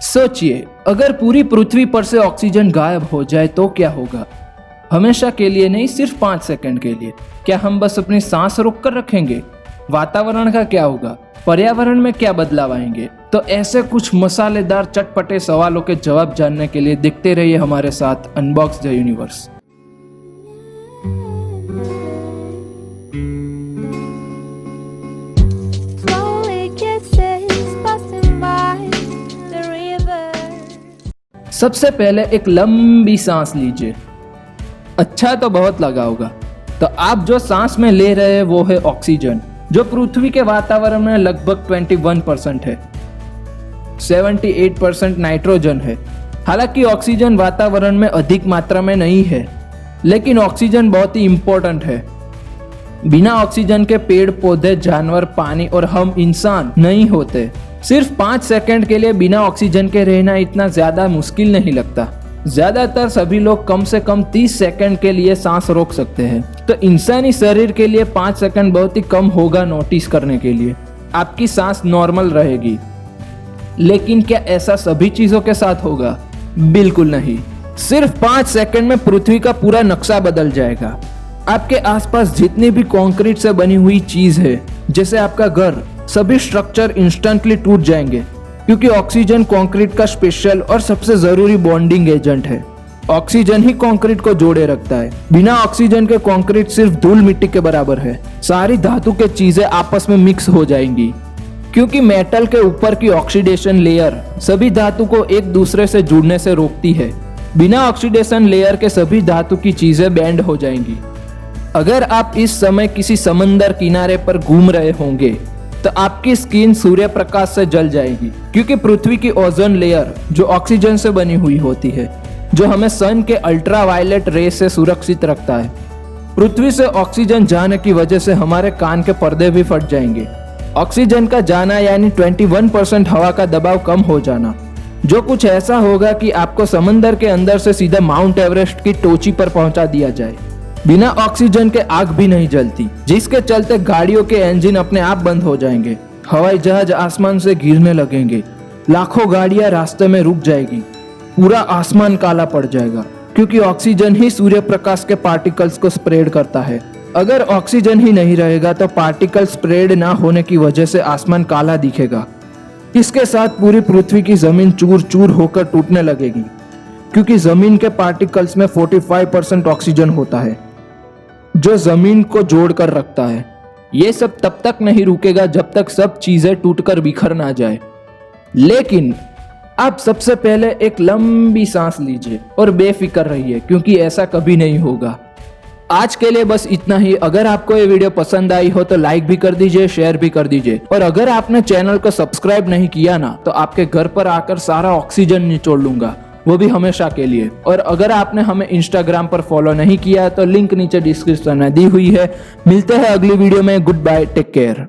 सोचिए, अगर पूरी पृथ्वी पर से ऑक्सीजन गायब हो जाए तो क्या होगा? हमेशा के लिए नहीं, सिर्फ 5 सेकंड के लिए। क्या हम बस अपनी सांस रोक कर रखेंगे? वातावरण का क्या होगा? पर्यावरण में क्या बदलाव आएंगे? तो ऐसे कुछ मसालेदार चटपटे सवालों के जवाब जानने के लिए देखते रहिए हमारे साथ अनबॉक्स द यूनिवर्स। सबसे पहले एक लंबी सांस लीजिए। अच्छा तो बहुत लगा होगा। तो आप जो सांस में ले रहे हैं वो है ऑक्सीजन, जो पृथ्वी के वातावरण में लगभग 21% है। 78% नाइट्रोजन है। हालांकि ऑक्सीजन वातावरण में अधिक मात्रा में नहीं है, लेकिन ऑक्सीजन बहुत ही इंपॉर्टेंट है। बिना ऑक्सीजन के पेड़ पौधे, जानवर, पानी और हम इंसान नहीं होते। सिर्फ 5 सेकंड के लिए बिना ऑक्सीजन के रहना इतना ज्यादा मुश्किल नहीं लगता। ज्यादातर सभी लोग कम से कम 30 सेकंड के लिए सांस रोक सकते हैं। तो इंसानी शरीर के लिए 5 सेकंड बहुत ही कम होगा नोटिस करने के लिए। आपकी सांस नॉर्मल रहेगी। लेकिन क्या ऐसा सभी चीजों के साथ होगा? बिल्कुल नहीं। सिर्फ 5 सेकंड में पृथ्वी का पूरा नक्शा बदल जाएगा। आपके आसपास जितनी भी कंक्रीट से बनी हुई चीज है, जैसे आपका घर, सभी स्ट्रक्चर इंस्टेंटली टूट जाएंगे, क्योंकि ऑक्सीजन कंक्रीट का स्पेशल और सबसे जरूरी बॉन्डिंग एजेंट है। ऑक्सीजन ही कंक्रीट को जोड़े रखता है। बिना ऑक्सीजन के कंक्रीट सिर्फ धूल मिट्टी के बराबर है। सारी धातु के चीजें आपस में मिक्स हो जाएंगी, क्योंकि मेटल के ऊपर की ऑक्सीडेशन लेयर सभी धातु को एक दूसरे से जुड़ने से रोकती है। बिना ऑक्सीडेशन लेयर के सभी धातु की चीजें बैंड हो जाएंगी। अगर आप इस समय किसी समंदर किनारे पर घूम रहे होंगे तो आपकी स्किन सूर्य प्रकाश से जल जाएगी, क्योंकि पृथ्वी की ओजोन लेयर जो ऑक्सीजन से बनी हुई होती है, जो हमें सन के अल्ट्रावायलेट रे से सुरक्षित रखता है। पृथ्वी से ऑक्सीजन जाने की वजह से हमारे कान के पर्दे भी फट जाएंगे। ऑक्सीजन का जाना यानी 21% हवा का दबाव कम हो जाना, जो कुछ ऐसा होगा कि आपको समंदर के अंदर से सीधे माउंट एवरेस्ट की टोची पर पहुंचा दिया जाए। बिना ऑक्सीजन के आग भी नहीं जलती, जिसके चलते गाड़ियों के इंजन अपने आप बंद हो जाएंगे, हवाई जहाज आसमान से गिरने लगेंगे, लाखों गाड़ियां रास्ते में रुक जाएगी, पूरा आसमान काला पड़ जाएगा, क्योंकि ऑक्सीजन ही सूर्य प्रकाश के पार्टिकल्स को स्प्रेड करता है। अगर ऑक्सीजन ही नहीं रहेगा तो पार्टिकल स्प्रेड ना होने की वजह से आसमान काला दिखेगा। इसके साथ पूरी पृथ्वी की जमीन चूर चूर होकर टूटने लगेगी, क्योंकि जमीन के पार्टिकल्स में 45% ऑक्सीजन होता है, जो जमीन को जोड़ कर रखता है। ये सब तब तक नहीं रुकेगा जब तक सब चीजें टूटकर बिखर ना जाए। लेकिन आप सबसे पहले एक लंबी सांस लीजिए और बेफिक्र रहिए, क्योंकि ऐसा कभी नहीं होगा। आज के लिए बस इतना ही। अगर आपको ये वीडियो पसंद आई हो तो लाइक भी कर दीजिए, शेयर भी कर दीजिए, और अगर आपने चैनल को सब्सक्राइब नहीं किया ना, तो आपके घर पर आकर सारा ऑक्सीजन निचोड़ लूंगा, वो भी हमेशा के लिए। और अगर आपने हमें इंस्टाग्राम पर फॉलो नहीं किया तो लिंक नीचे डिस्क्रिप्शन में दी हुई है। मिलते हैं अगली वीडियो में। Goodbye, take care.